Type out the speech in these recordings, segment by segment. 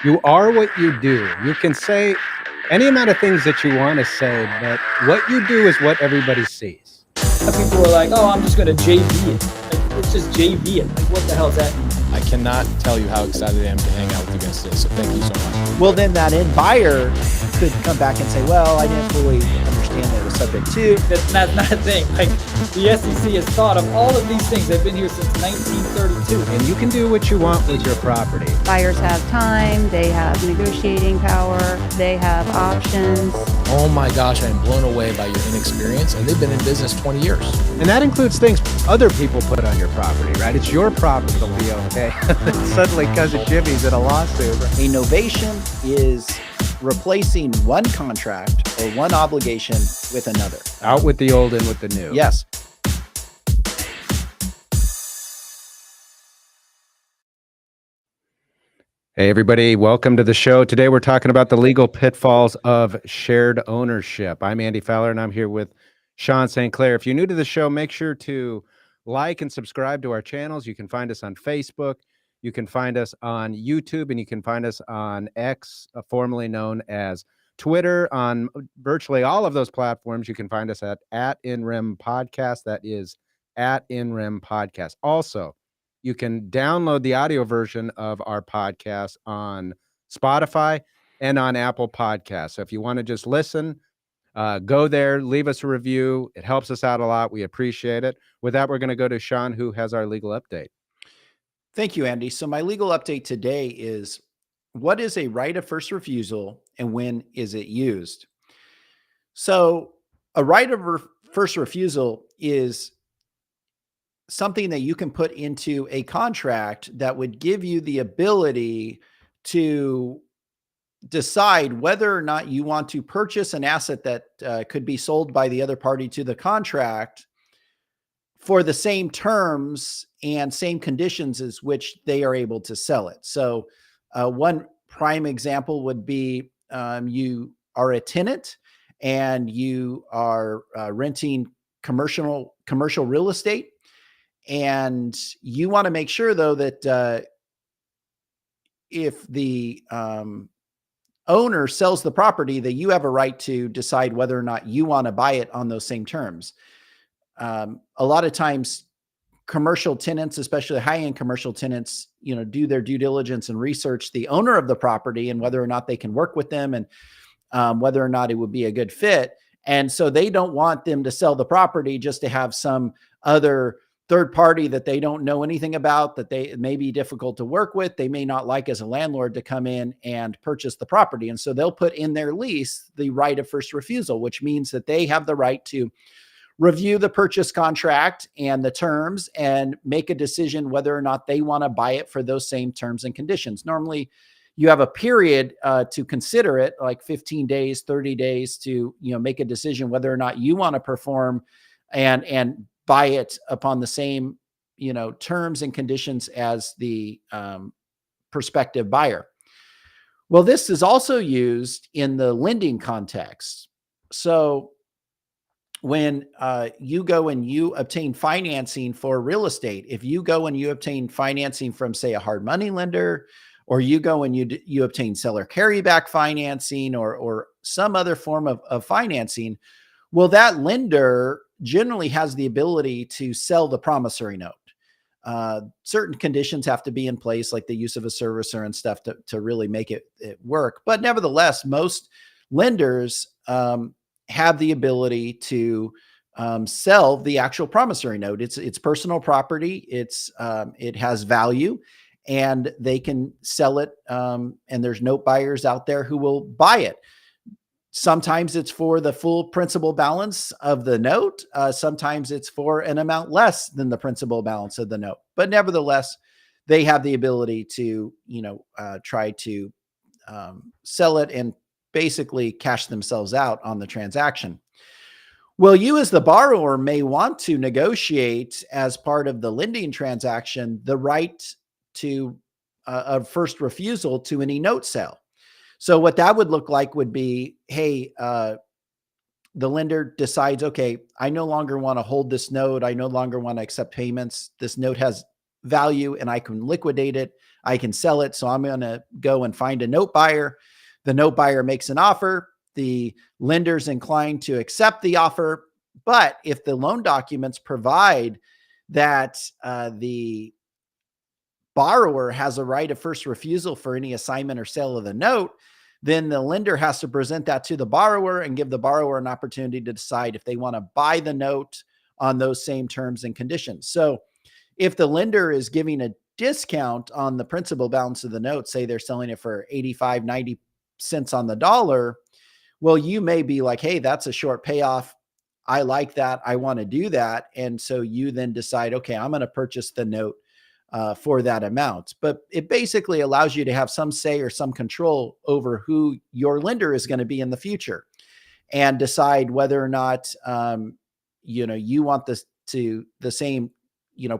You are what you do. You can say any amount of things that you want to say, but what you do is what everybody sees. People are like, oh, I'm just going to JV it. Like, it's just JV it. Like, what the hell is that? I cannot tell you how excited I am to hang out with you guys today. So thank you so much. Well, then that end buyer could come back and say, well, I didn't fully understand that it was subject to. That's not a thing. Like, the SEC has thought of all of these things. They've been here since 1932. And you can do what you want with your property. Buyers have time, they have negotiating power, they have options. Oh my gosh, I am blown away by your inexperience, and they've been in business 20 years. And that includes things other people put on your property, right? It's your property to be okay. Suddenly, Cousin Jimmy's in a lawsuit. A novation is replacing one contract or one obligation with another. Out with the old, in with the new. Yes. Hey, everybody. Welcome to the show. Today, we're talking about the legal pitfalls of shared ownership. I'm Andy Fowler, and I'm here with Sean St. Clair. If you're new to the show, make sure to like and subscribe to our channels. You can find us on Facebook. You can find us on YouTube, and you can find us on X, formerly known as Twitter. On virtually all of those platforms, you can find us at @InRem Podcast. That is @InRem Podcast. Also, you can download the audio version of our podcast on Spotify and on Apple Podcasts. So if you want to just listen, go there, leave us a review. It helps us out a lot. We appreciate it. With that, we're going to go to Sean, who has our legal update. Thank you, Andy. So my legal update today is, what is a right of first refusal and when is it used? So a right of first refusal is something that you can put into a contract that would give you the ability to decide whether or not you want to purchase an asset that could be sold by the other party to the contract for the same terms and same conditions as which they are able to sell it. So one prime example would be you are a tenant and you are renting commercial real estate. And you want to make sure, though, that if the owner sells the property, that you have a right to decide whether or not you want to buy it on those same terms. A lot of times, commercial tenants, especially high-end commercial tenants, do their due diligence and research the owner of the property and whether or not they can work with them and whether or not it would be a good fit. And so they don't want them to sell the property just to have some other third party that they don't know anything about, that it may be difficult to work with, they may not like as a landlord, to come in and purchase the property. And so they'll put in their lease the right of first refusal, which means that they have the right to review the purchase contract and the terms and make a decision whether or not they want to buy it for those same terms and conditions. Normally, you have a period to consider it, like 15 days, 30 days, to make a decision whether or not you want to perform and buy it upon the same, terms and conditions as the prospective buyer. Well, this is also used in the lending context. So when you go and you obtain financing for real estate, if you go and you obtain financing from, say, a hard money lender, or you go and you obtain seller carryback financing or some other form of financing, well, that lender generally has the ability to sell the promissory note. Certain conditions have to be in place, like the use of a servicer and stuff, to really make it work. But nevertheless, most lenders have the ability to sell the actual promissory note. It's personal property. It has value, and they can sell it. And there's note buyers out there who will buy it. Sometimes it's for the full principal balance of the note. Sometimes it's for an amount less than the principal balance of the note. But nevertheless, they have the ability to, try to sell it and basically cash themselves out on the transaction. Well, you as the borrower may want to negotiate, as part of the lending transaction, the right to of first refusal to any note sale. So what that would look like would be, hey, the lender decides, okay, I no longer want to hold this note. I no longer want to accept payments. This note has value and I can liquidate it. I can sell it. So I'm going to go and find a note buyer. The note buyer makes an offer. The lender's inclined to accept the offer. But if the loan documents provide that the borrower has a right of first refusal for any assignment or sale of the note, then the lender has to present that to the borrower and give the borrower an opportunity to decide if they want to buy the note on those same terms and conditions. So if the lender is giving a discount on the principal balance of the note, say they're selling it for 85, 90 cents on the dollar, well, you may be like, hey, that's a short payoff. I like that. I want to do that. And so you then decide, okay, I'm going to purchase the note for that amount. But it basically allows you to have some say or some control over who your lender is going to be in the future, and decide whether or not, you want this to the same,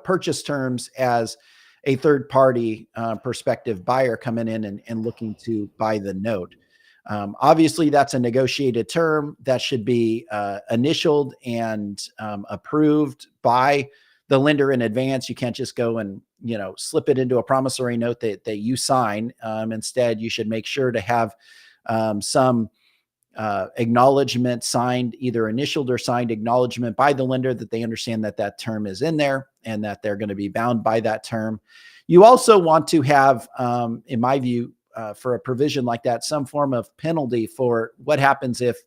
purchase terms as a third party prospective buyer coming in and looking to buy the note. Obviously, that's a negotiated term that should be initialed and approved by the lender in advance. You can't just go and slip it into a promissory note that you sign. Instead, you should make sure to have some acknowledgement signed, either initialed or signed acknowledgement by the lender that they understand that that term is in there and that they're going to be bound by that term. You also want to have, in my view, for a provision like that, some form of penalty for what happens if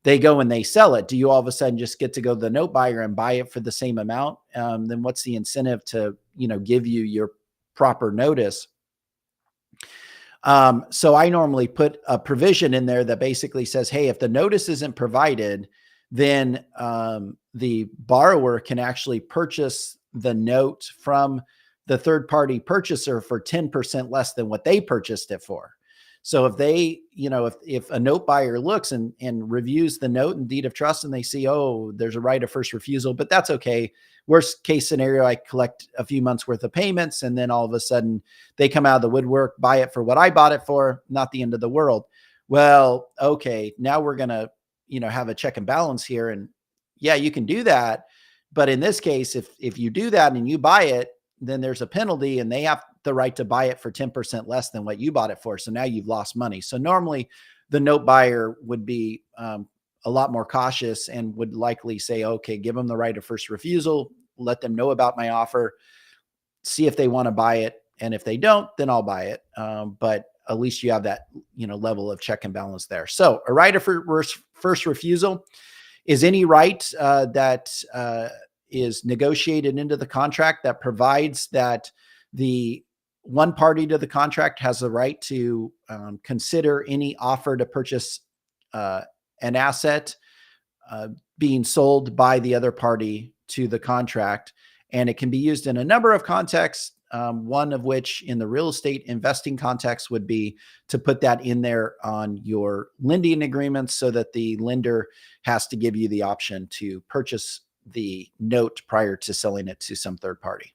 they go and they sell it. Do you all of a sudden just get to go to the note buyer and buy it for the same amount? Then what's the incentive to, give you your proper notice? So I normally put a provision in there that basically says, hey, if the notice isn't provided, then the borrower can actually purchase the note from the third party purchaser for 10% less than what they purchased it for. So if they, if a note buyer looks and reviews the note and deed of trust and they see, oh, there's a right of first refusal, but that's okay. Worst case scenario, I collect a few months worth of payments and then all of a sudden they come out of the woodwork, buy it for what I bought it for, not the end of the world. Well, okay, now we're going to, have a check and balance here. And yeah, you can do that. But in this case, if you do that and you buy it, then there's a penalty and they have the right to buy it for 10% less than what you bought it for. So now you've lost money. So normally the note buyer would be a lot more cautious and would likely say, okay, give them the right of first refusal, let them know about my offer, see if they want to buy it. And if they don't, then I'll buy it. But at least you have that, level of check and balance there. So a right of first refusal is any right that is negotiated into the contract that provides that the one party to the contract has the right to consider any offer to purchase an asset being sold by the other party to the contract. And it can be used in a number of contexts, one of which in the real estate investing context would be to put that in there on your lending agreements so that the lender has to give you the option to purchase the note prior to selling it to some third party.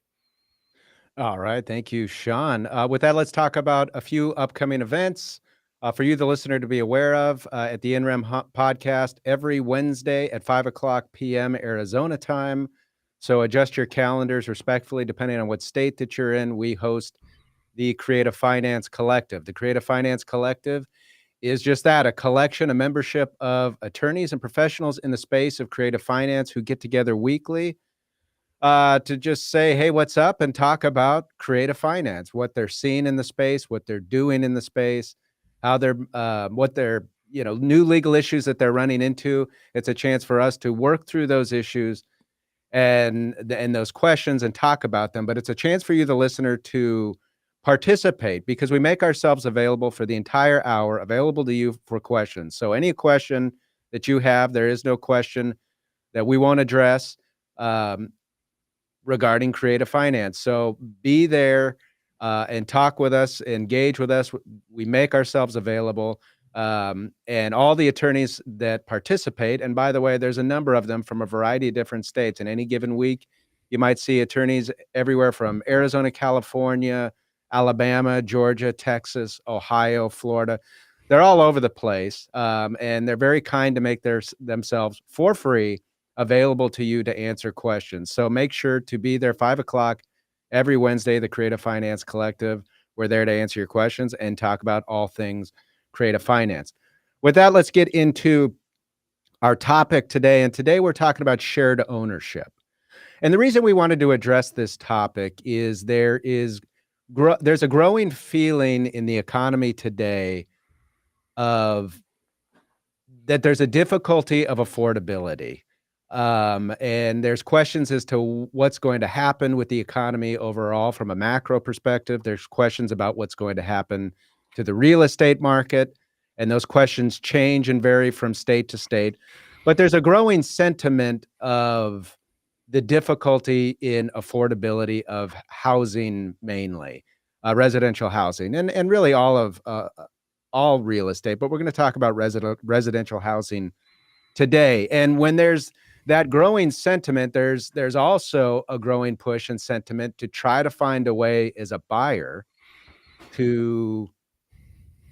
All right. Thank you, Sean. With that, let's talk about a few upcoming events for you, the listener, to be aware of at the NREM podcast every Wednesday at 5:00 p.m. Arizona time. So adjust your calendars respectfully, depending on what state that you're in. We host the Creative Finance Collective. The Creative Finance Collective is just that, a collection, a membership of attorneys and professionals in the space of creative finance who get together weekly to just say, hey, what's up, and talk about creative finance, what they're seeing in the space, what they're doing in the space, how they're, what they're, new legal issues that they're running into. It's a chance for us to work through those issues and those questions and talk about them. But it's a chance for you, the listener, to participate because we make ourselves available for the entire hour, available to you for questions. So any question that you have, there is no question that we won't address regarding creative finance. So be there and talk with us, engage with us. We make ourselves available. And all the attorneys that participate, and by the way, there's a number of them from a variety of different states. In any given week, you might see attorneys everywhere from Arizona, California, Alabama, Georgia, Texas, Ohio, Florida. They're all over the place. And they're very kind to make themselves for free available to you to answer questions. So make sure to be there 5:00 every Wednesday, the Creative Finance Collective. We're there to answer your questions and talk about all things creative finance. With that, let's get into our topic today. And today we're talking about shared ownership. And the reason we wanted to address this topic is there's a growing feeling in the economy today of that there's a difficulty of affordability. And there's questions as to what's going to happen with the economy overall from a macro perspective. There's questions about what's going to happen to the real estate market. And those questions change and vary from state to state. But there's a growing sentiment of the difficulty in affordability of housing, mainly residential housing, and really all real estate. But we're going to talk about residential housing today. And when there's that growing sentiment, there's also a growing push and sentiment to try to find a way as a buyer to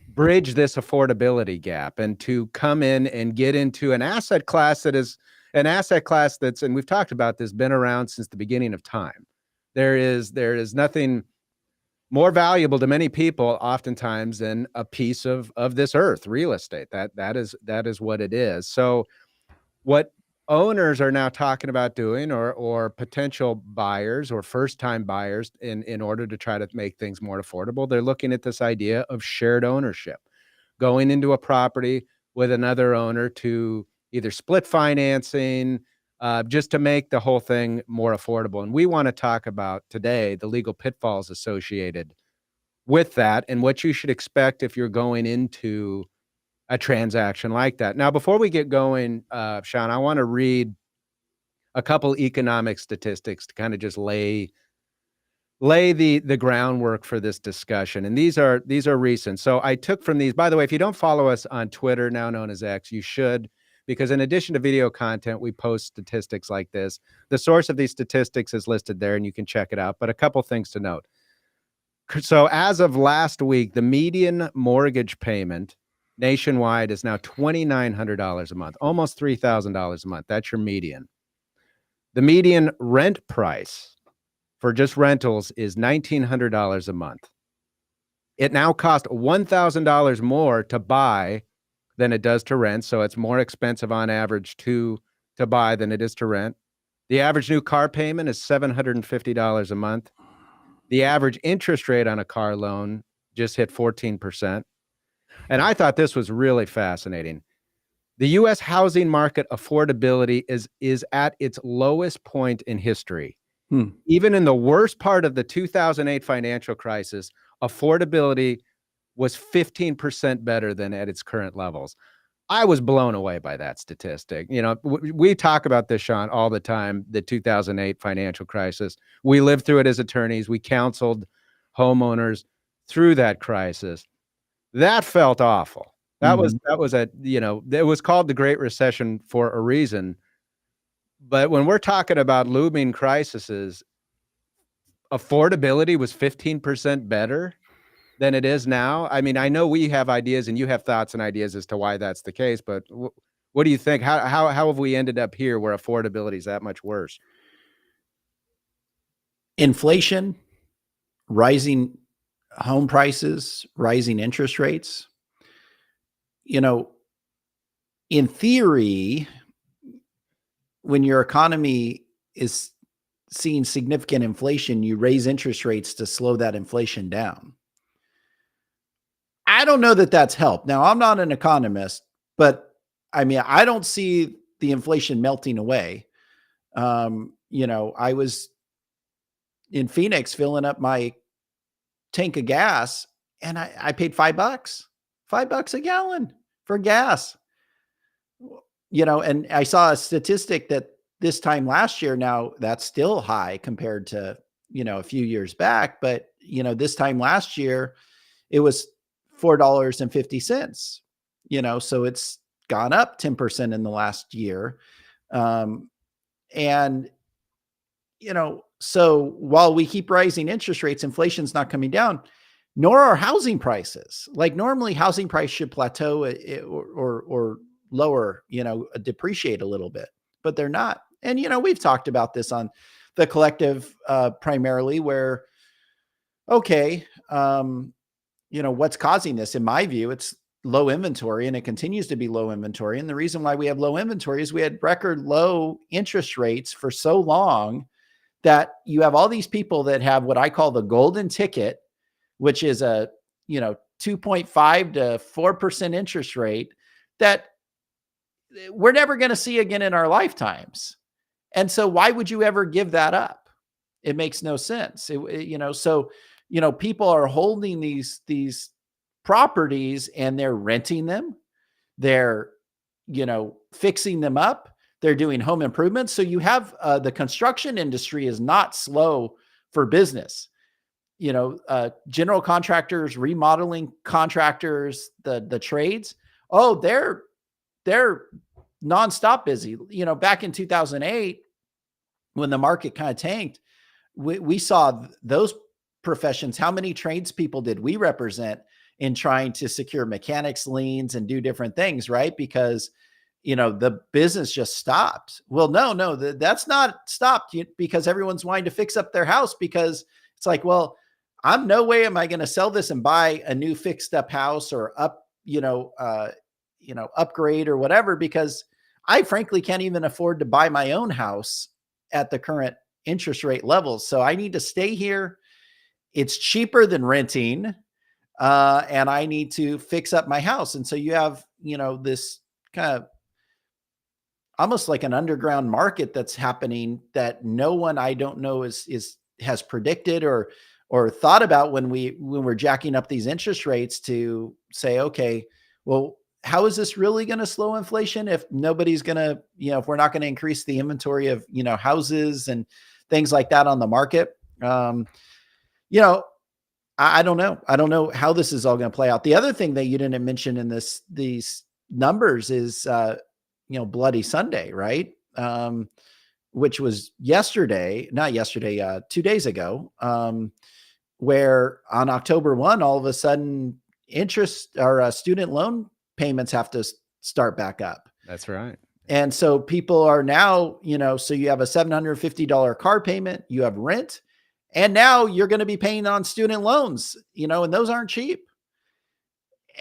bridge this affordability gap and to come in and get into an asset class that's, and we've talked about this, been around since the beginning of time. There is nothing more valuable to many people oftentimes than a piece of this earth, real estate. That is what it is. So what owners are now talking about doing, or potential buyers or first-time buyers, in order to try to make things more affordable, they're looking at this idea of shared ownership, going into a property with another owner to either split financing, just to make the whole thing more affordable. And we want to talk about today the legal pitfalls associated with that and what you should expect if you're going into a transaction like that. Now, before we get going, Sean, I want to read a couple economic statistics to kind of just lay the groundwork for this discussion. And these are recent. So I took from these. By the way, if you don't follow us on Twitter, now known as X, you should, because in addition to video content, we post statistics like this. The source of these statistics is listed there, and you can check it out. But a couple things to note. So as of last week, the median mortgage payment nationwide is now $2,900 a month, almost $3,000 a month. That's your median. The median rent price for just rentals is $1,900 a month. It now costs $1,000 more to buy than it does to rent. So it's more expensive on average to buy than it is to rent. The average new car payment is $750 a month. The average interest rate on a car loan just hit 14%. And I thought this was really fascinating. The U.S. housing market affordability is at its lowest point in history. Even in the worst part of the 2008 financial crisis, affordability was 15% better than at its current levels. I was blown away by that statistic. You know, we talk about this, Sean, all the time, the 2008 financial crisis. We lived through it as attorneys. We counseled homeowners through that crisis. That felt awful. That was it was called the Great Recession for a reason. But when we're talking about looming crises, affordability was 15% better than it is now. I mean, I know we have ideas and you have thoughts and ideas as to why that's the case, but what do you think? How have we ended up here where affordability is that much worse? Inflation, rising home prices, rising interest rates. You know, in theory, when your economy is seeing significant inflation, you raise interest rates to slow that inflation down. I don't know that that's helped. Now, I'm not an economist, but I mean, I don't see the inflation melting away. I was in Phoenix filling up my tank of gas, and I paid $5 a gallon for gas. And I saw a statistic that this time last year, now that's still high compared to, a few years back. But, this time last year, it was $4.50, so it's gone up 10% in the last year. So while we keep rising interest rates, inflation's not coming down, nor are housing prices. Like normally housing price should plateau or lower, depreciate a little bit, but they're not. And, we've talked about this on the collective primarily where, okay, what's causing this. In my view, it's low inventory, and it continues to be low inventory. And the reason why we have low inventory is we had record low interest rates for so long that you have all these people that have what I call the golden ticket, which is a 2.5 to 4% interest rate that we're never going to see again in our lifetimes. And so why would you ever give that up? It makes no sense. People are holding these properties and they're renting them. They're, fixing them up. They're doing home improvements. So you have the construction industry is not slow for business. General contractors, remodeling contractors, the trades. Oh, they're nonstop busy. Back in 2008, when the market kind of tanked, we saw those professions. How many tradespeople did we represent in trying to secure mechanics liens and do different things, right? Because the business just stopped. Well, no, that's not stopped because everyone's wanting to fix up their house, because it's like, well, I'm no way am I going to sell this and buy a new fixed up house or upgrade or whatever, because I frankly can't even afford to buy my own house at the current interest rate levels. So I need to stay here. It's cheaper than renting. And I need to fix up my house. And so you have, this kind of almost like an underground market that's happening that no one, I don't know, has predicted or thought about when we're jacking up these interest rates to say, okay, well, how is this really going to slow inflation if nobody's going to, if we're not going to increase the inventory of, houses and things like that on the market? I don't know. I don't know how this is all going to play out. The other thing that you didn't mention in these numbers is, Bloody Sunday, right? Which was not yesterday, 2 days ago, where on October 1, all of a sudden interest or student loan payments have to start back up. That's right. And so people are now, so you have a $750 car payment, you have rent, and now you're going to be paying on student loans, and those aren't cheap.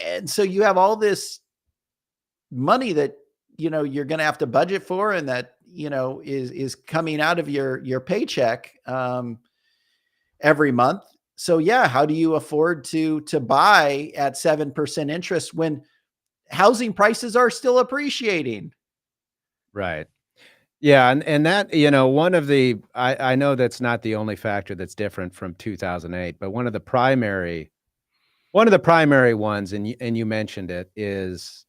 And so you have all this money that, you're going to have to budget for, and that, is coming out of your paycheck every month. So yeah, how do you afford to buy at 7% interest when housing prices are still appreciating? Right. Yeah. And that, one of the, I know that's not the only factor that's different from 2008, but one of the primary ones, and you mentioned it, is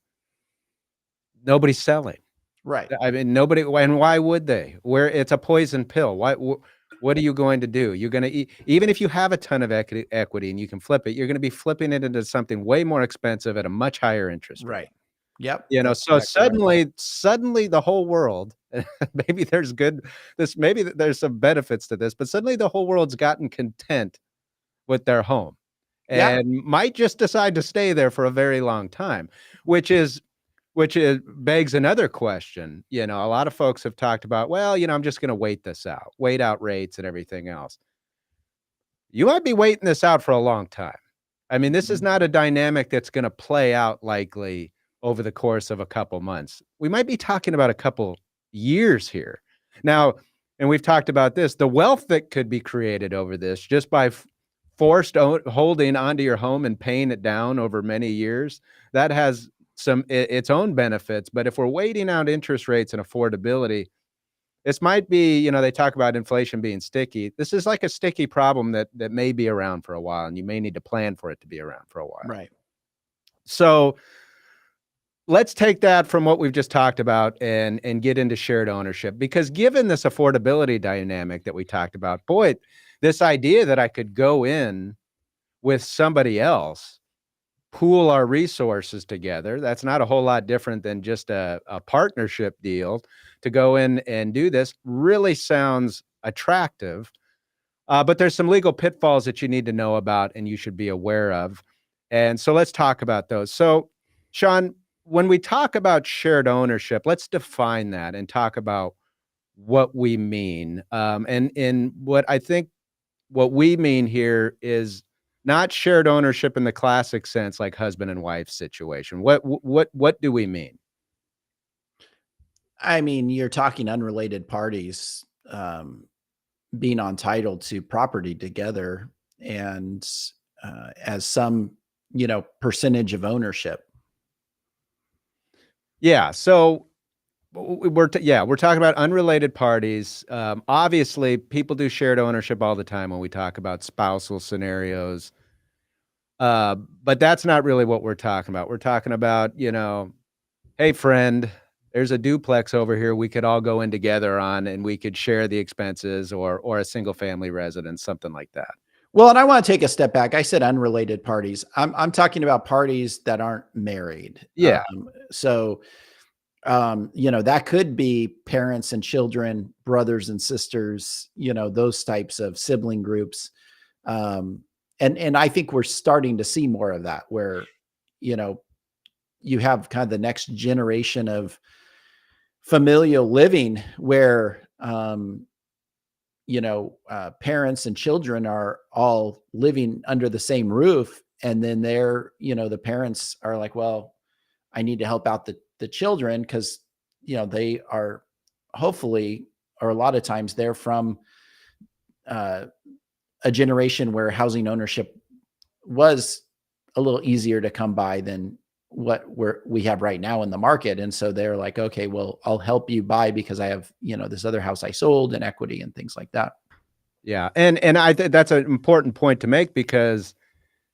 nobody's selling. Right. I mean, nobody, and why would they? It's a poison pill. What are you going to do? You're going to even if you have a ton of equity and you can flip it, you're going to be flipping it into something way more expensive at a much higher interest rate. Right. Yep. So exactly right. suddenly the whole world, maybe there's some benefits to this, but suddenly the whole world's gotten content with their home and might just decide to stay there for a very long time, which begs another question. A lot of folks have talked about, well, I'm just going to wait out rates and everything else. You might be waiting this out for a long time. I mean, this is not a dynamic that's going to play out likely over the course of a couple months. We might be talking about a couple years here. Now, and we've talked about this, the wealth that could be created over this just by forced holding onto your home and paying it down over many years, that has its own benefits. But if we're waiting out interest rates and affordability, this might be, they talk about inflation being sticky. This is like a sticky problem that may be around for a while, and you may need to plan for it to be around for a while. Right. So let's take that from what we've just talked about and get into shared ownership, because given this affordability dynamic that we talked about, boy, this idea that I could go in with somebody else, pool our resources together, that's not a whole lot different than just a partnership deal to go in and do this, really sounds attractive. But there's some legal pitfalls that you need to know about and you should be aware of. And so let's talk about those. So, Sean, when we talk about shared ownership, let's define that and talk about what we mean. And what I think what we mean here is not shared ownership in the classic sense, like husband and wife situation. What do we mean? I mean, you're talking unrelated parties being on title to property together and as some, percentage of ownership. Yeah. So we're talking about unrelated parties. Obviously, people do shared ownership all the time when we talk about spousal scenarios. But that's not really what we're talking about. We're talking about, hey friend, there's a duplex over here we could all go in together on, and we could share the expenses, or a single family residence, something like that. Well, and I want to take a step back. I said unrelated parties. I'm talking about parties that aren't married. Yeah. That could be parents and children, brothers and sisters, those types of sibling groups. And I think we're starting to see more of that where, you have kind of the next generation of familial living where, parents and children are all living under the same roof. And then the parents are like, well, I need to help out the children because, they are hopefully, or a lot of times they're from a generation where housing ownership was a little easier to come by than what we have right now in the market. And so they're like, okay, well, I'll help you buy because I have, this other house I sold and equity and things like that. Yeah. And I think that's an important point to make, because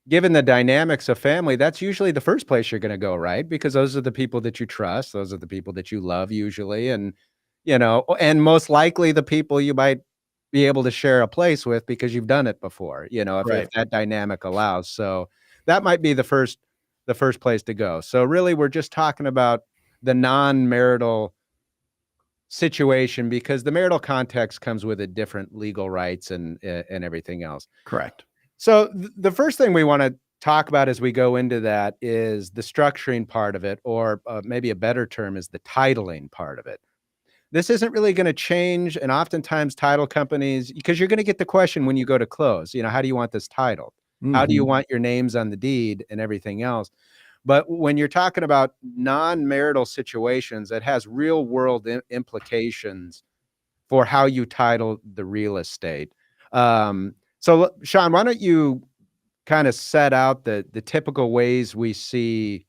given the dynamics of family, that's usually the first place you're going to go, right? Because those are the people that you trust. Those are the people that you love usually. And, and most likely the people you might be able to share a place with because you've done it before, if that dynamic allows. So that might be the first place to go. So really, we're just talking about the non-marital situation, because the marital context comes with a different legal rights and everything else. Correct. So the first thing we want to talk about as we go into that is the structuring part of it, or maybe a better term is the titling part of it. This isn't really going to change, and oftentimes title companies, because you're going to get the question when you go to close, how do you want this titled? How do you want your names on the deed and everything else? But when you're talking about non-marital situations, it has real world implications for how you title the real estate. So Sean, why don't you kind of set out the typical ways we see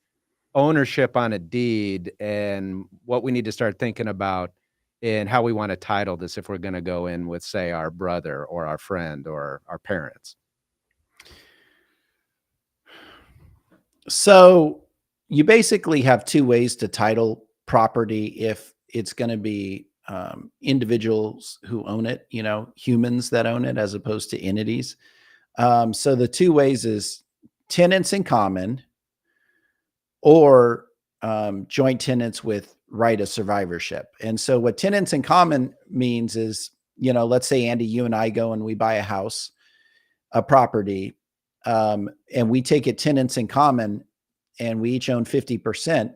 ownership on a deed and what we need to start thinking about in how we want to title this if we're going to go in with, say, our brother or our friend or our parents. So you basically have two ways to title property if it's going to be individuals who own it, humans that own it as opposed to entities. So the two ways is tenants in common or joint tenants with right of survivorship. And so what tenants in common means is, let's say, Andy, you and I go and we buy a house, a property, and we take it tenants in common and we each own 50%.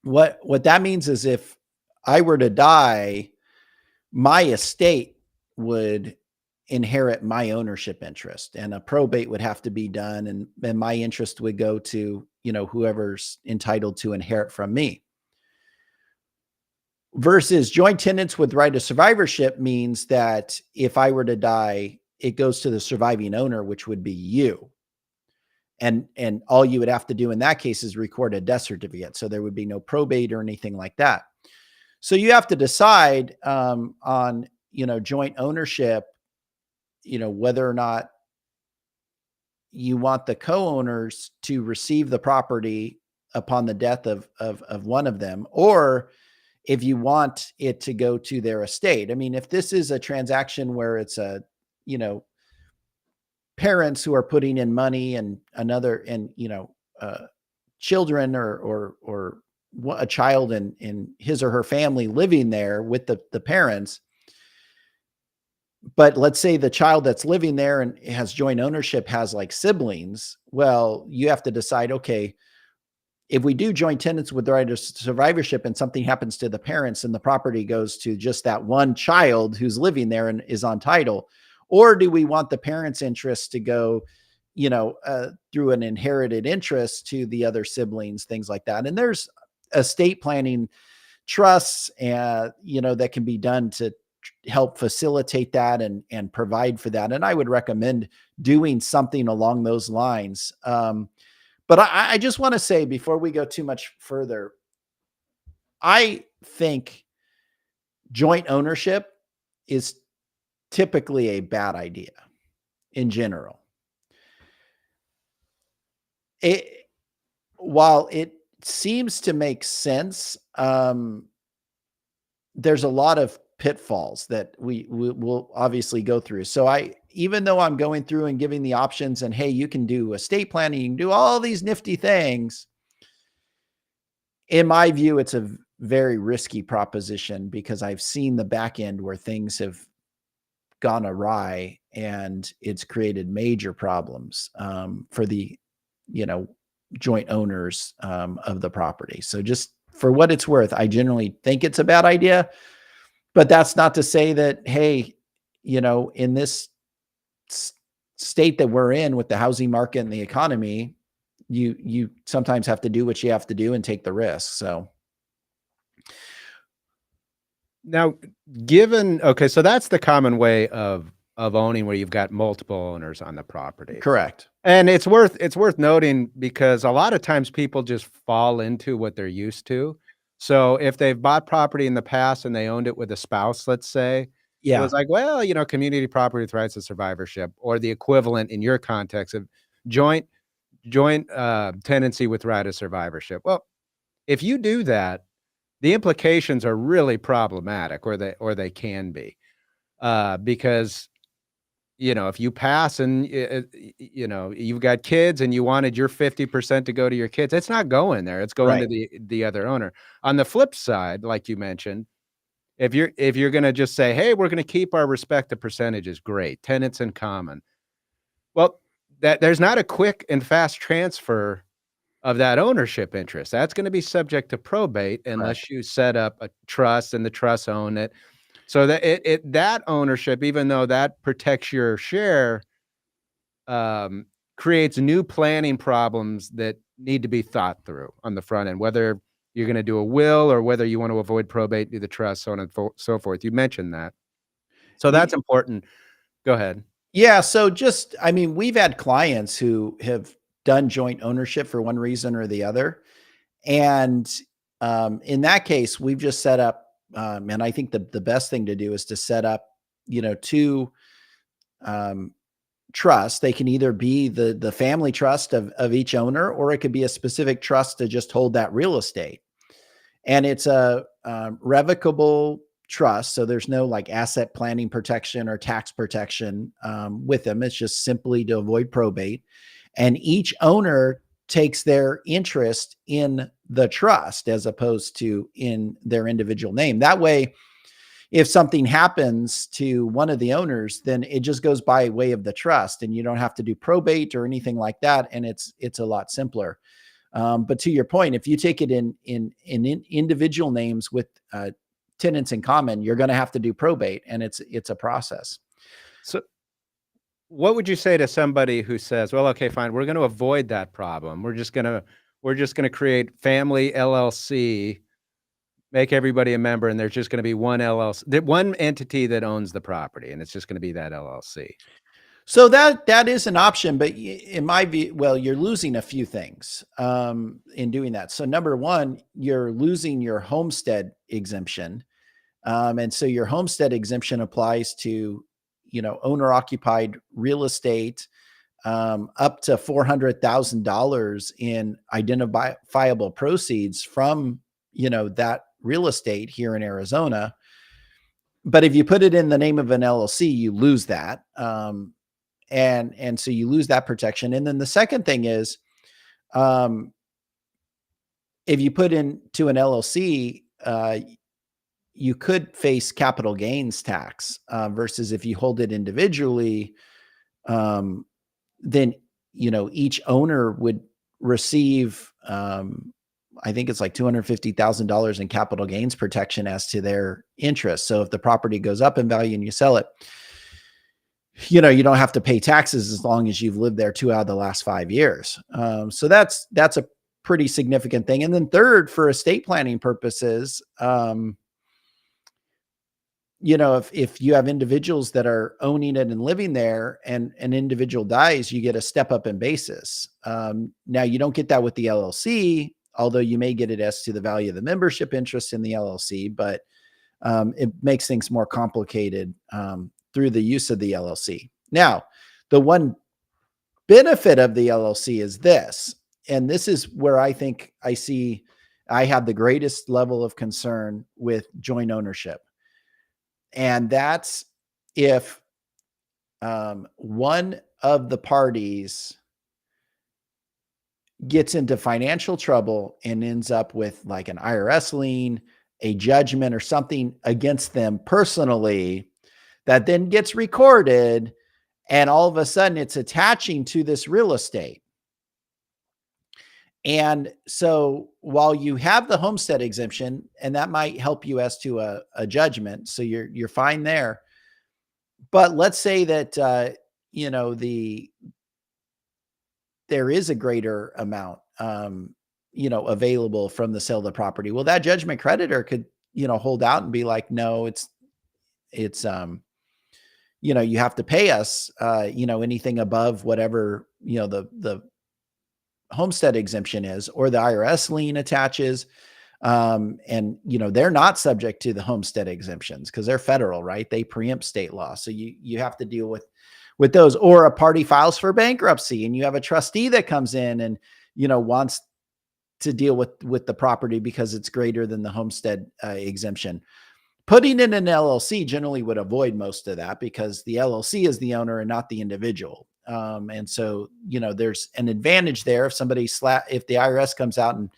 What that means is if I were to die, my estate would inherit my ownership interest, and a probate would have to be done, and my interest would go to, whoever's entitled to inherit from me. Versus joint tenants with right of survivorship means that if I were to die, it goes to the surviving owner, which would be you. And all you would have to do in that case is record a death certificate. So there would be no probate or anything like that. So you have to decide on, joint ownership, whether or not you want the co-owners to receive the property upon the death of one of them, or if you want it to go to their estate. I mean, if this is a transaction where it's parents who are putting in money and children or a child in his or her family living there with the parents. But let's say the child that's living there and has joint ownership has like siblings. Well, you have to decide, okay, if we do joint tenants with the right of survivorship and something happens to the parents and the property goes to just that one child who's living there and is on title, or do we want the parents' interest to go through an inherited interest to the other siblings, things like that. And there's estate planning trusts, that can be done to help facilitate that and provide for that. And I would recommend doing something along those lines. But I just want to say, before we go too much further, I think joint ownership is typically a bad idea in general. While it seems to make sense, there's a lot of pitfalls that we will obviously go through. So even though I'm going through and giving the options and, hey, you can do estate planning, you can do all these nifty things, in my view, it's a very risky proposition, because I've seen the back end where things have gone awry and it's created major problems for the, joint owners of the property. So just for what it's worth, I generally think it's a bad idea, but that's not to say that, hey, in this state that we're in with the housing market and the economy, you sometimes have to do what you have to do and take the risk. So now, so that's the common way of owning, where you've got multiple owners on the property. correct. And it's worth noting, because a lot of times people just fall into what they're used to. So if they've bought property in the past and they owned it with a spouse, let's say, it was like, well, community property with rights of survivorship, or the equivalent in your context of joint tenancy with right of survivorship. Well, if you do that, the implications are really problematic, or they can be, because if you pass and you've got kids and you wanted your 50% to go to your kids, it's not going there. It's going to the other owner. On the flip side, like you mentioned, if you're going to just say, hey, we're going to keep our respective percentages, great, tenants in common. Well, there's not a quick and fast transfer of that ownership interest. That's going to be subject to probate unless you set up a trust and the trust own it. So that that ownership, even though that protects your share, creates new planning problems that need to be thought through on the front end, whether you're going to do a will or whether you want to avoid probate, do the trust, so on and so forth. You mentioned that. So that's important. Go ahead. Yeah. So we've had clients who have done joint ownership for one reason or the other. And in that case, we've just set up, and I think the best thing to do is to set up, two trusts. They can either be the family trust of each owner, or it could be a specific trust to just hold that real estate. And it's a revocable trust. So there's no like asset planning protection or tax protection with them. It's just simply to avoid probate. And each owner takes their interest in the trust as opposed to in their individual name. That way, if something happens to one of the owners, then it just goes by way of the trust, and you don't have to do probate or anything like that. And it's a lot simpler. But to your point, if you take it in individual names with tenants in common, you're going to have to do probate, and it's a process. So what would you say to somebody who says, well, okay, fine, we're going to avoid that problem. We're just going to create family LLC, make everybody a member, and there's just going to be one LLC, one entity that owns the property, and it's just going to be that LLC. So that is an option, but in my view, well, you're losing a few things in doing that. So number one, you're losing your homestead exemption. And so your homestead exemption applies to, owner occupied real estate up to $400,000 in identifiable proceeds from, that real estate here in Arizona. But if you put it in the name of an LLC, you lose that. And so you lose that protection. And then the second thing is, if you put into an LLC, you could face capital gains tax versus if you hold it individually, then, each owner would receive, I think it's like $250,000 in capital gains protection as to their interest. So if the property goes up in value and you sell it, you don't have to pay taxes as long as you've lived there 2 out of the last 5 years. So that's a pretty significant thing. And then third, for estate planning purposes, if you have individuals that are owning it and living there and an individual dies, you get a step up in basis. Now you don't get that with the LLC, although you may get it as to the value of the membership interest in the LLC, but it makes things more complicated through the use of the LLC. Now, the one benefit of the LLC is this, and this is where I think I have the greatest level of concern with joint ownership. And that's if one of the parties gets into financial trouble and ends up with like an IRS lien, a judgment, or something against them personally that then gets recorded, and all of a sudden it's attaching to this real estate. And so while you have the homestead exemption, and that might help you as to a judgment, so you're fine there. But let's say that there is a greater amount available from the sale of the property. Well, that judgment creditor could hold out and be like, no, it's you have to pay us anything above whatever the homestead exemption is, or the IRS lien attaches. And they're not subject to the homestead exemptions because they're federal, right? They preempt state law. So you have to deal with those. Or a party files for bankruptcy and you have a trustee that comes in and wants to deal with the property because it's greater than the homestead exemption. Putting in an LLC generally would avoid most of that because the LLC is the owner and not the individual. And so, there's an advantage there. If if the IRS comes out and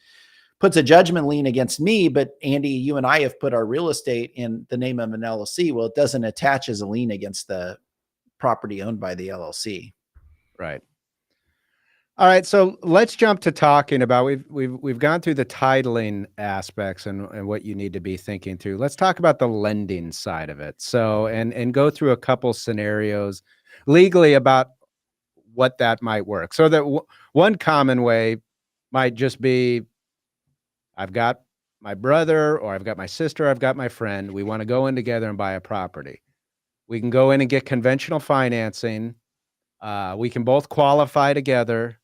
puts a judgment lien against me, but Andy, you and I have put our real estate in the name of an LLC. Well, it doesn't attach as a lien against the property owned by the LLC. Right. All right. So let's jump to talking about, we've gone through the titling aspects and what you need to be thinking through. Let's talk about the lending side of it. So, and go through a couple scenarios legally about what that might work. So that one common way might just be, I've got my brother, or I've got my sister, I've got my friend. We want to go in together and buy a property. We can go in and get conventional financing. We can both qualify together,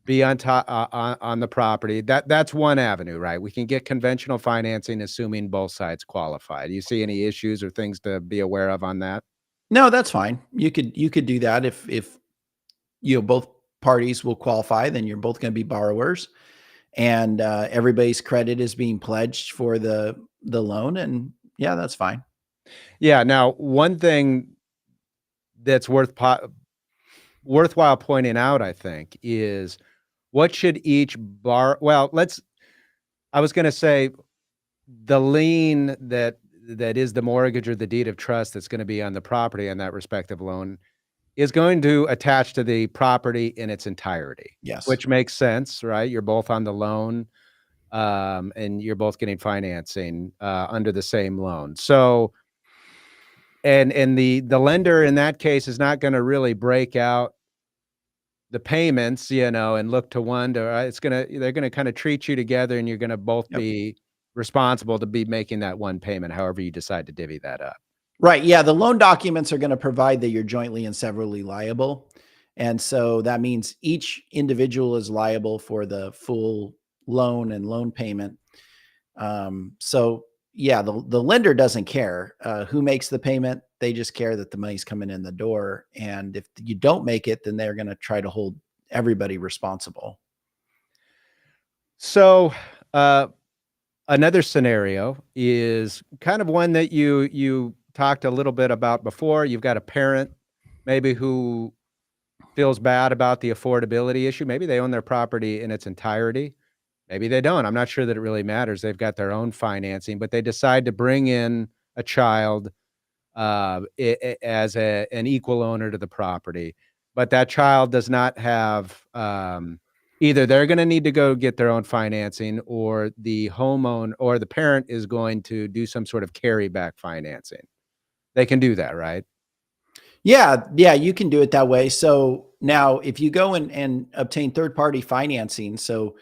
be on top on the property. That's one avenue, right? We can get conventional financing, assuming both sides qualify. Do you see any issues or things to be aware of on that? No, that's fine. You could do that if both parties will qualify, then you're both going to be borrowers, and everybody's credit is being pledged for the loan, and yeah, that's fine. Yeah. Now, one thing that's worthwhile pointing out, I think, is what should each I was going to say the lien that is the mortgage or the deed of trust that's going to be on the property on that respective loan is going to attach to the property in its entirety. Yes. Which makes sense, right? You're both on the loan, and you're both getting financing under the same loan. So, and the lender in that case is not going to really break out the payments, and look to one to, they're going to kind of treat you together, and you're going to both be responsible to be making that one payment, however you decide to divvy that up. Right. Yeah. The loan documents are going to provide that you're jointly and severally liable. And so that means each individual is liable for the full loan and loan payment. So yeah, the lender doesn't care who makes the payment. They just care that the money's coming in the door. And if you don't make it, then they're going to try to hold everybody responsible. So, another scenario is kind of one that you talked a little bit about before. You've got a parent maybe who feels bad about the affordability issue. Maybe they own their property in its entirety. Maybe they don't. I'm not sure that it really matters. They've got their own financing, but they decide to bring in a child as an equal owner to the property. But that child does not have, either they're going to need to go get their own financing, or the homeowner or the parent is going to do some sort of carryback financing. They can do that, right? Yeah, you can do it that way. So now if you go and obtain third-party financing, so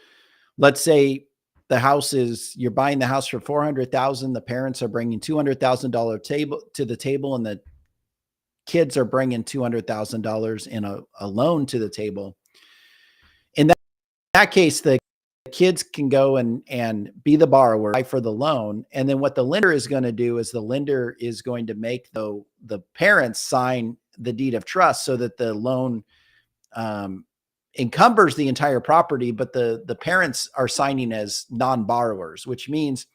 let's say you're buying the house for 400,000, the parents are bringing $200,000 table to the table, and the kids are bringing $200,000 in a loan to the table. In that case, the kids can go and be the borrower for the loan. And then what the lender is going to do is the lender is going to make the parents sign the deed of trust so that the loan encumbers the entire property, but the parents are signing as non-borrowers, which means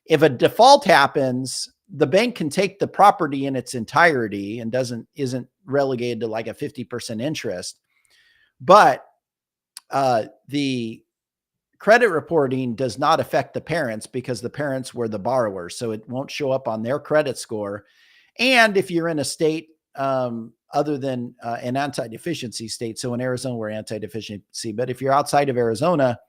if a default happens, the bank can take the property in its entirety and isn't relegated to like a 50% interest. But the credit reporting does not affect the parents because the parents were the borrowers. So it won't show up on their credit score. And if you're in a state other than an anti-deficiency state, so in Arizona, we're anti-deficiency, but if you're outside of Arizona,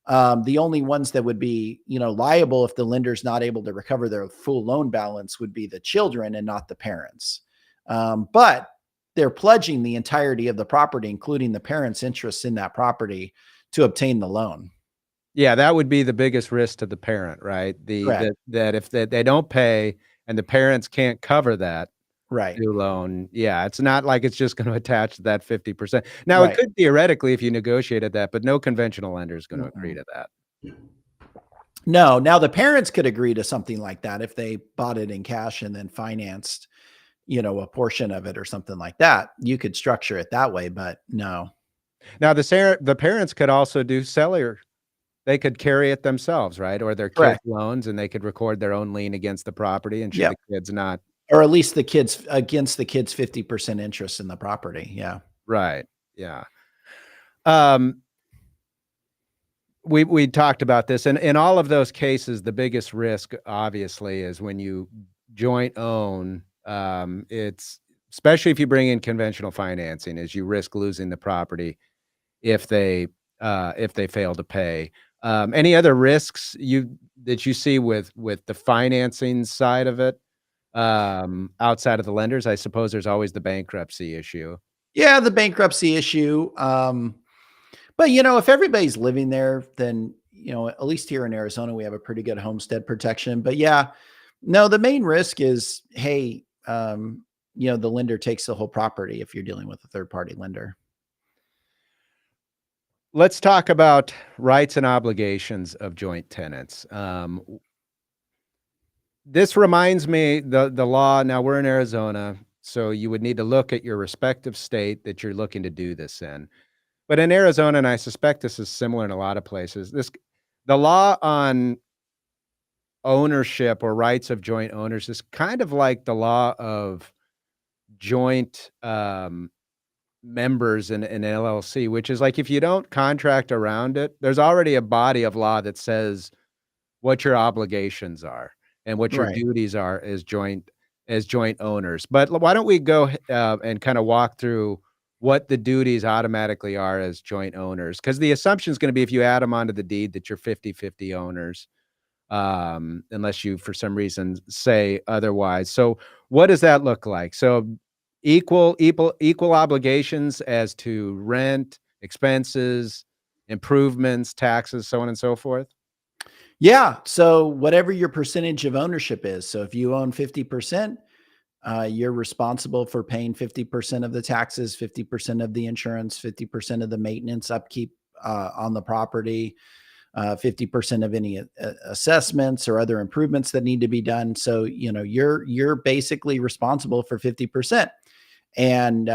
the only ones that would be, liable if the lender's not able to recover their full loan balance would be the children and not the parents. But they're pledging the entirety of the property, including the parents' interests in that property, to obtain the loan. Yeah, that would be the biggest risk to the parent, right? That if they don't pay and the parents can't cover that Right. new loan, yeah, it's not like it's just going to attach to that 50%. Now, it Right. could theoretically if you negotiated that, but no conventional lender is going to agree to that. No, now the parents could agree to something like that if they bought it in cash and then financed, a portion of it or something like that. You could structure it that way, but no. Now, the parents could also do seller. They could carry it themselves, right? Or their kids' Correct. loans, and they could record their own lien against the property, and should Yep. the kids not. Or at least against the kids' 50% interest in the property. Yeah. Right. Yeah. We talked about this, and in all of those cases, the biggest risk, obviously, is when you joint own. It's especially if you bring in conventional financing, is you risk losing the property if they fail to pay. Any other risks that you see with the financing side of it, outside of the lenders? I suppose there's always the bankruptcy issue. Yeah, the bankruptcy issue. But if everybody's living there, then at least here in Arizona, we have a pretty good homestead protection. But yeah, no, the main risk is, hey, the lender takes the whole property if you're dealing with a third party lender. Let's talk about rights and obligations of joint tenants. This reminds me, the law, now we're in Arizona, so you would need to look at your respective state that you're looking to do this in. But in Arizona, and I suspect this is similar in a lot of places, the law on ownership or rights of joint owners is kind of like the law of joint members in an LLC, which is like if you don't contract around it, there's already a body of law that says what your obligations are and what your Right. duties are as joint owners. But why don't we go and kind of walk through what the duties automatically are as joint owners? Because the assumption is going to be if you add them onto the deed that you're 50-50 owners, unless you for some reason say otherwise. So what does that look like? So equal obligations as to rent, expenses, improvements, taxes, so on and so forth? Yeah. So whatever your percentage of ownership is. So if you own 50%, you're responsible for paying 50% of the taxes, 50% of the insurance, 50% of the maintenance upkeep on the property, 50% of any assessments or other improvements that need to be done. So, you're basically responsible for 50%. And,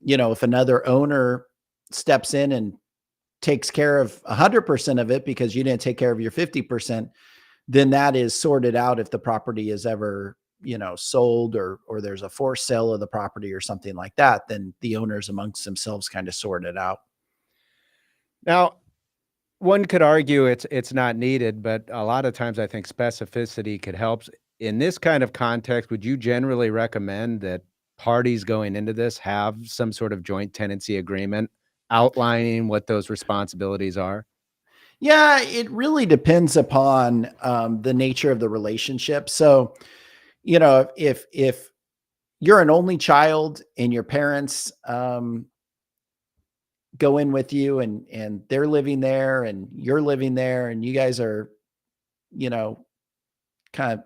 if another owner steps in and takes care of 100% of it because you didn't take care of your 50%, then that is sorted out if the property is ever, sold or there's a forced sale of the property or something like that, then the owners amongst themselves kind of sort it out. Now, one could argue it's not needed, but a lot of times I think specificity could help. In this kind of context, would you generally recommend that parties going into this have some sort of joint tenancy agreement outlining what those responsibilities are? Yeah, it really depends upon the nature of the relationship. So, if you're an only child and your parents go in with you, and they're living there and you're living there, and you guys are, you know, kind of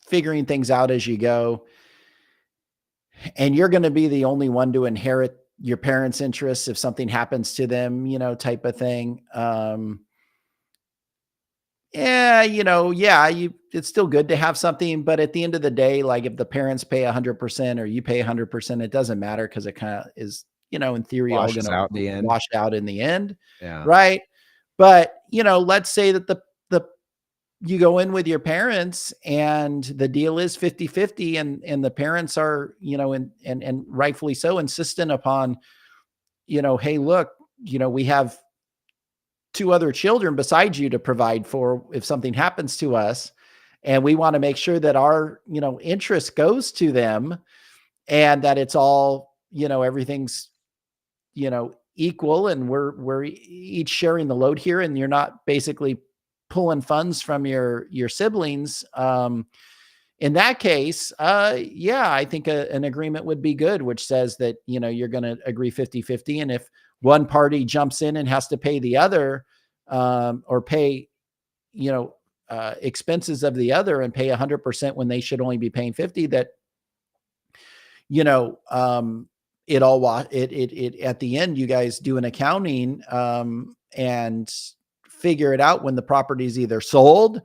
figuring things out as you go, and you're going to be the only one to inherit your parents' interests if something happens to them, type of thing. Yeah, it's still good to have something, but at the end of the day, like if the parents pay 100% or you pay 100%, it doesn't matter because it kind of is, in theory, all going Washes out in to the end. wash out in the end, Yeah. right? But let's say that the you go in with your parents and the deal is 50-50, and the parents are, and rightfully so, insistent upon, hey, look, we have 2 other children besides you to provide for if something happens to us. And we want to make sure that our, interest goes to them, and that it's all, everything's, equal, and we're each sharing the load here, and you're not basically pulling funds from your siblings. In that case, yeah, I think an agreement would be good, which says that, you're going to agree 50-50. And if one party jumps in and has to pay the other, or pay, expenses of the other and pay 100% when they should only be paying 50, that, it all, it at the end, you guys do an accounting, and figure it out when the property is either sold,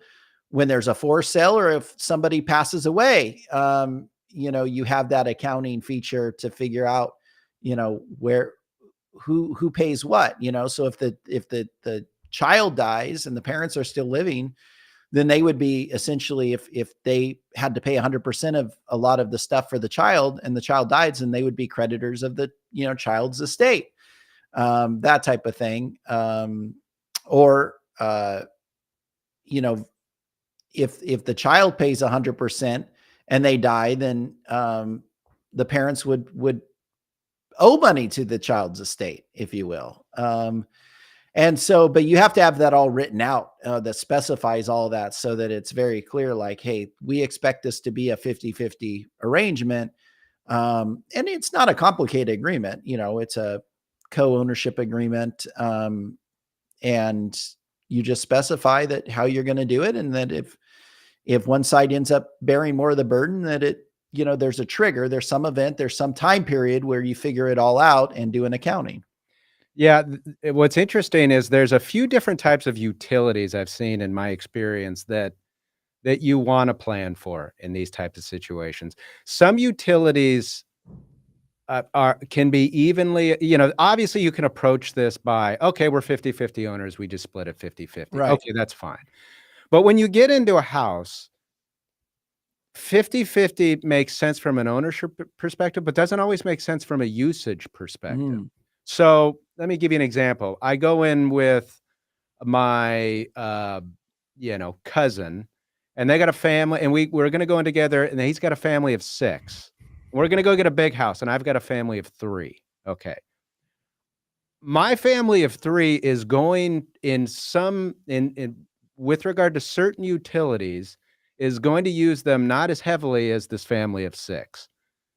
when there's a for sale, or if somebody passes away. You have that accounting feature to figure out, who pays what, so if the child dies and the parents are still living, then they would be essentially, if they had to pay 100% of a lot of the stuff for the child and the child dies, then they would be creditors of the, child's estate, that type of thing. Or, if the child pays 100% and they die, then, the parents would owe money to the child's estate, if you will. And so, but you have to have that all written out, that specifies all that, so that it's very clear, like, hey, we expect this to be a 50-50 arrangement. And it's not a complicated agreement, it's a co-ownership agreement. And you just specify that how you're going to do it. And that if one side ends up bearing more of the burden, that there's a trigger, there's some event, there's some time period where you figure it all out and do an accounting. Yeah, what's interesting is there's a few different types of utilities I've seen in my experience that you want to plan for in these types of situations. Some utilities can be evenly, obviously you can approach this by, okay, we're 50-50 owners, we just split it 50-50. Right. Okay, that's fine. But when you get into a house, 50-50 makes sense from an ownership perspective, but doesn't always make sense from a usage perspective. So let me give you an example. I go in with my, cousin, and they got a family, and we're going to go in together, and he's got a family of 6. We're going to go get a big house, and I've got a family of 3. Okay. My family of 3 is going in with regard to certain utilities, is going to use them not as heavily as this family of 6.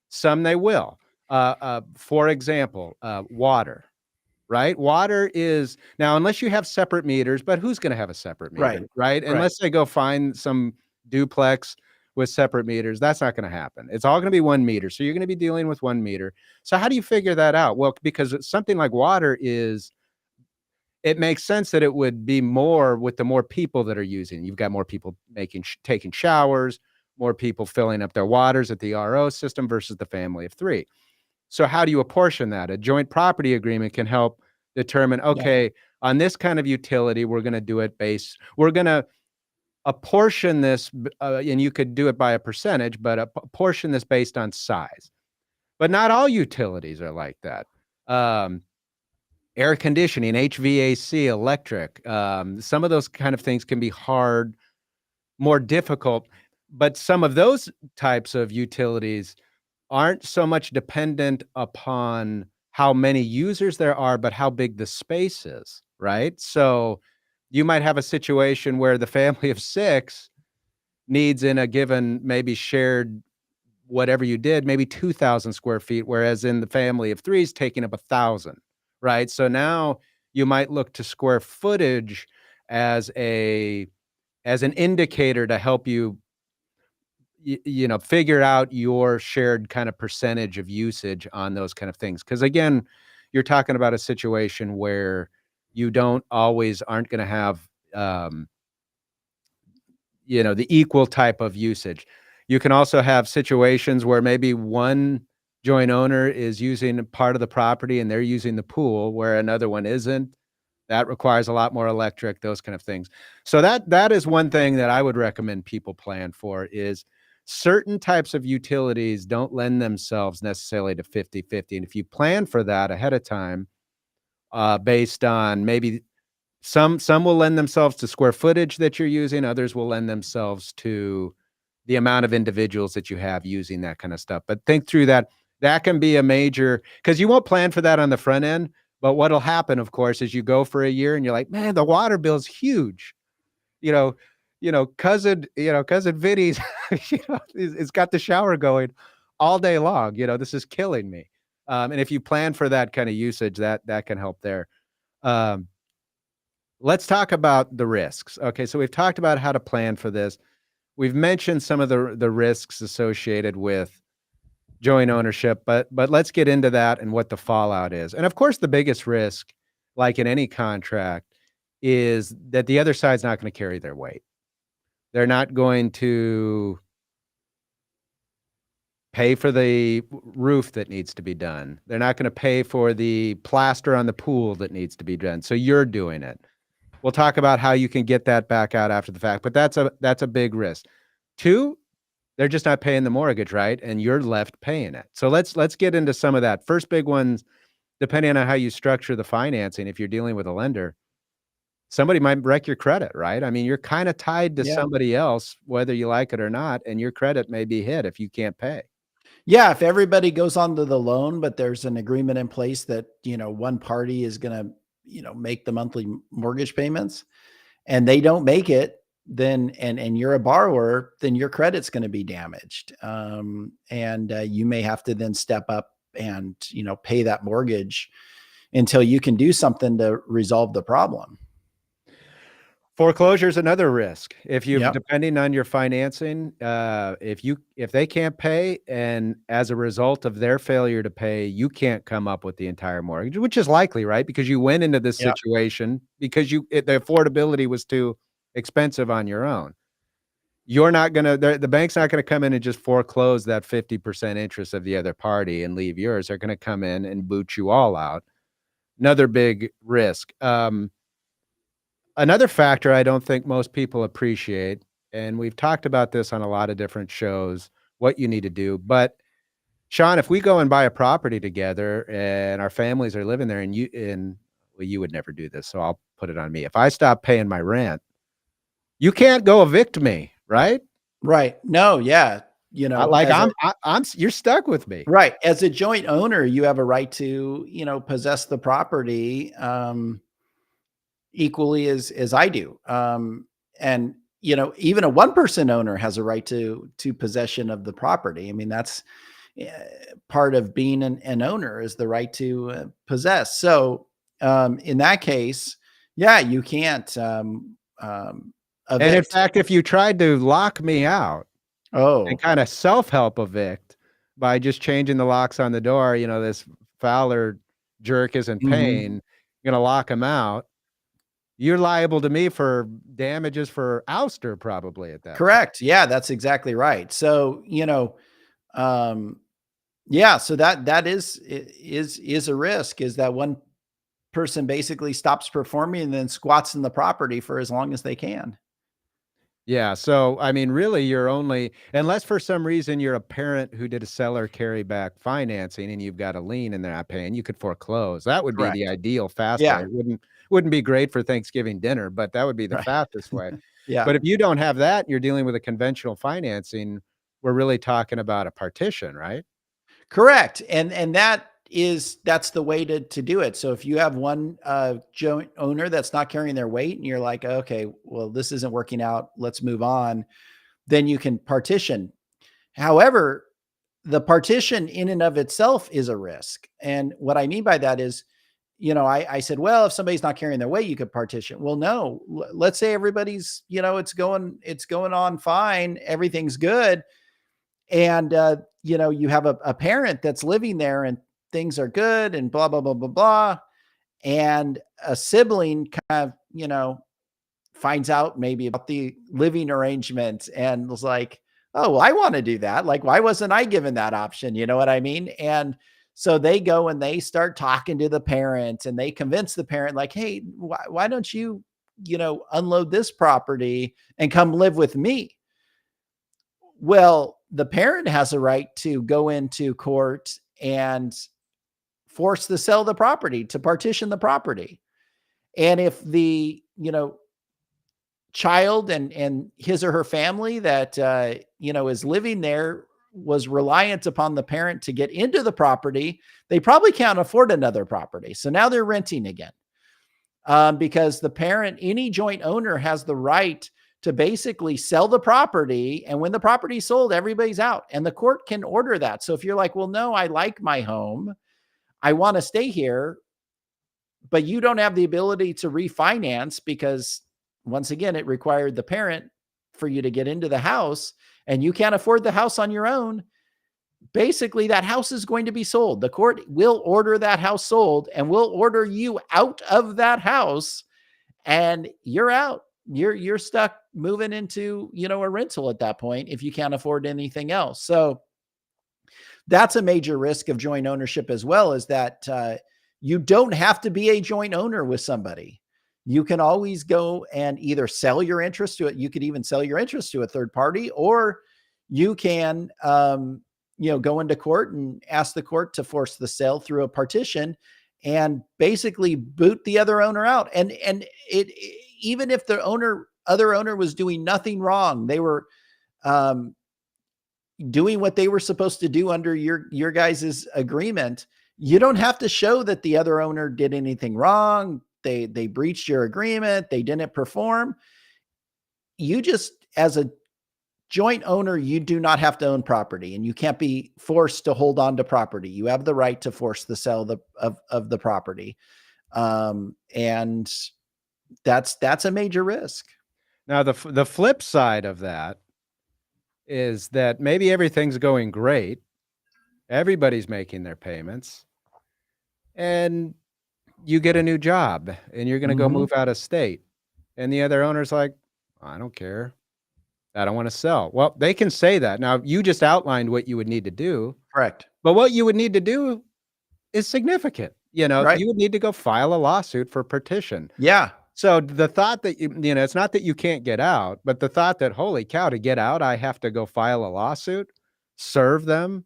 Some they will. For example, water, right? Water is now, unless you have separate meters, but who's going to have a separate meter, right? Unless they go find some duplex with separate meters, that's not going to happen. It's all going to be 1 meter. So you're going to be dealing with 1 meter. So how do you figure that out? Well, because something like water it makes sense that it would be more with the more people that are using. You've got more people taking showers, more people filling up their waters at the RO system versus the family of 3. So how do you apportion that? A joint property agreement can help determine, okay, on this kind of utility, we're going to do it we're going to apportion this, and you could do it by a percentage, but apportion this based on size. But not all utilities are like that. Air conditioning, HVAC, electric, some of those kind of things can be hard, more difficult, but some of those types of utilities aren't so much dependent upon how many users there are, but how big the space is, right? So you might have a situation where the family of 6 needs in a given maybe shared whatever you did, maybe 2,000 square feet, whereas in the family of three is taking up 1,000, right? So now you might look to square footage as an indicator to help you figure out your shared kind of percentage of usage on those kind of things. Because again, you're talking about a situation where you don't always aren't going to have um, the equal type of usage. You can also have situations where maybe one joint owner is using part of the property and they're using the pool where another one isn't. That requires a lot more electric, those kind of things. So that is one thing that I would recommend people plan for is certain types of utilities don't lend themselves necessarily to 50/50. And if you plan for that ahead of time, based on maybe some will lend themselves to square footage that you're using, others will lend themselves to the amount of individuals that you have using that kind of stuff. But think through that. That can be a major because you won't plan for that on the front end, but what'll happen, of course, is you go for a year and you're like, "Man, the water bill's huge." You know cousin Vinny's, it's got the shower going all day long, "This is killing me." And if you plan for that kind of usage, that can help there. Um Let's talk about the risks. Okay, so we've talked about how to plan for this. We've mentioned some of the risks associated with joint ownership, but let's get into that and what the fallout is. And of course, the biggest risk, like in any contract, is that the other side's not going to carry their weight. They're not going to pay for the roof that needs to be done. They're not going to pay for the plaster on the pool that needs to be done. So you're doing it. We'll talk about how you can get that back out after the fact, but that's a big risk. Two, they're just not paying the mortgage, right? And you're left paying it. So let's get into some of that. First big ones, depending on how you structure the financing, if you're dealing with a lender, somebody might wreck your credit, right? I mean, you're kind of tied to Yeah. somebody else, whether you like it or not, and your credit may be hit if you can't pay. Yeah, if everybody goes onto the loan, but there's an agreement in place that, one party is going to, make the monthly mortgage payments and they don't make it, then, and you're a borrower, then your credit's going to be damaged. And you may have to then step up and, pay that mortgage until you can do something to resolve the problem. Foreclosure is another risk. If you Yep. depending on your financing, if they can't pay and as a result of their failure to pay, you can't come up with the entire mortgage, which is likely, right? Because you went into this Yep. situation because the affordability was too expensive on your own. You're not gonna the bank's not gonna come in and just foreclose that 50% interest of the other party and leave yours. They're gonna come in and boot you all out. Another big risk. Another factor I don't think most people appreciate, and we've talked about this on a lot of different shows, what you need to do. But Sean, if we go and buy a property together and our families are living there well, you would never do this, so I'll put it on me. If I stop paying my rent, you can't go evict me, right? Right. No. Yeah. Like as a you're stuck with me. right. As a joint owner, you have a right to, possess the property, equally as I do. And, even a one-person owner has a right to possession of the property. I mean, that's uh, part of being an owner is the right to possess. So, in that case, yeah, you can't, And in evict. fact, if you tried to lock me out and Oh, kinda self-help evict by just changing the locks on the door, this Fowler jerk isn't mhm. paying, gonna lock him out. You're liable to me for damages for ouster probably at that point. Correct. Yeah, that's exactly right. So, um, yeah, so that is a risk is that one person basically stops performing and then squats in the property for as long as they can. Yeah, so, I mean, really, you're only unless for some reason you're a parent who did a seller carryback financing and you've got a lien and they're not paying, you could foreclose. That would be the Correct. ideal fast way. Yeah. It wouldn't be great for Thanksgiving dinner, but that would be the Right. fastest way. Yeah. But if you don't have that, you're dealing with a conventional financing, we're really talking about a partition, right? Correct. And that's the way to do it. So if you have one joint owner that's not carrying their weight and you're like, okay, well, this isn't working out, let's move on, then you can partition. However, the partition in and of itself is a risk. And what I mean by that is, I said, well, if somebody's not carrying their weight, you could partition. Well, no, let's say everybody's, it's going on fine. Everything's good. And, you have a parent that's living there and things are good and blah, blah, blah, blah, blah. And a sibling kind of, finds out maybe about the living arrangement and was like, oh, well, I want to do that. Like, why wasn't I given that option? You know what I mean? And so they go and they start talking to the parent and they convince the parent like, hey, why don't you, unload this property and come live with me? Well, the parent has a right to go into court and force to sell the property, to partition the property. And if the, child and his or her family that, is living there was reliant upon the parent to get into the property, they probably can't afford another property. So now they're renting again. Because the parent, any joint owner has the right to basically sell the property. And when the property's sold, everybody's out and the court can order that. So if you're like, well, no, I like my home, I want to stay here, but you don't have the ability to refinance because once again, it required the parent for you to get into the house and you can't afford the house on your own. Basically, that house is going to be sold. The court will order that house sold and will order you out of that house and you're out. You're stuck moving into, a rental at that point if you can't afford anything else. So that's a major risk of joint ownership as well, is that you don't have to be a joint owner with somebody. You can always go and either sell your interest to it. You could even sell your interest to a third party, or you can, go into court and ask the court to force the sale through a partition and basically boot the other owner out. And even if the other owner was doing nothing wrong, they were, doing what they were supposed to do under your guys' agreement. You don't have to show that the other owner did anything wrong. They breached your agreement. They didn't perform. You just, as a joint owner, you do not have to own property and you can't be forced to hold on to property. You have the right to force the sale of the property. And that's a major risk. Now, the flip side of that is that maybe everything's going great. Everybody's making their payments and you get a new job and you're going to go move out of state. And the other owner's like, I don't care. I don't want to sell. Well, they can say that. Now, you just outlined what you would need to do. Correct. But what you would need to do is significant. Right. You would need to go file a lawsuit for partition. Yeah. So the thought that, it's not that you can't get out, but the thought that, holy cow, to get out, I have to go file a lawsuit, serve them,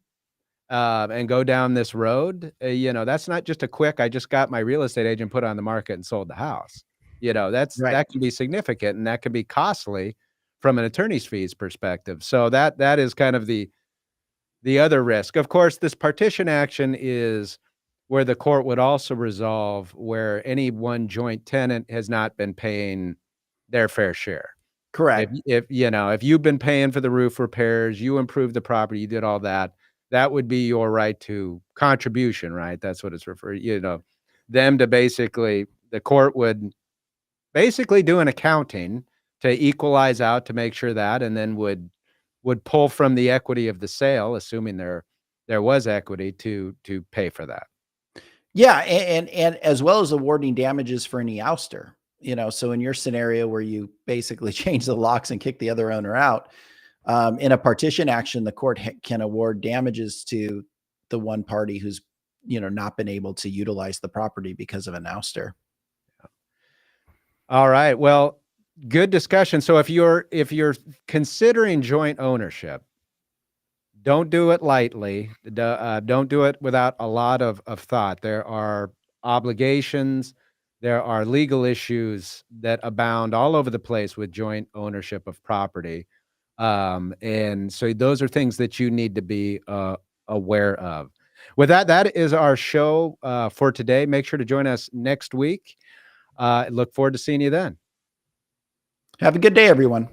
and go down this road, that's not just a quick, I just got my real estate agent put on the market and sold the house. That can be significant and that can be costly from an attorney's fees perspective. So that is kind of the other risk. Of course, this partition action is where the court would also resolve where any one joint tenant has not been paying their fair share. Correct. If you've been paying for the roof repairs, you improved the property, you did all that, that would be your right to contribution, right? That's what it's referred, them to basically, the court would basically do an accounting to equalize out to make sure that, and then would pull from the equity of the sale, assuming there was equity to pay for that. Yeah. And as well as awarding damages for any ouster, so in your scenario where you basically change the locks and kick the other owner out, in a partition action, the court can award damages to the one party who's, not been able to utilize the property because of an ouster. All right. Well, good discussion. So if you're considering joint ownership, don't do it lightly. Don't do it without a lot of thought. There are obligations. There are legal issues that abound all over the place with joint ownership of property. And so those are things that you need to be aware of. With that is our show for today. Make sure to join us next week. Look forward to seeing you then. Have a good day, everyone.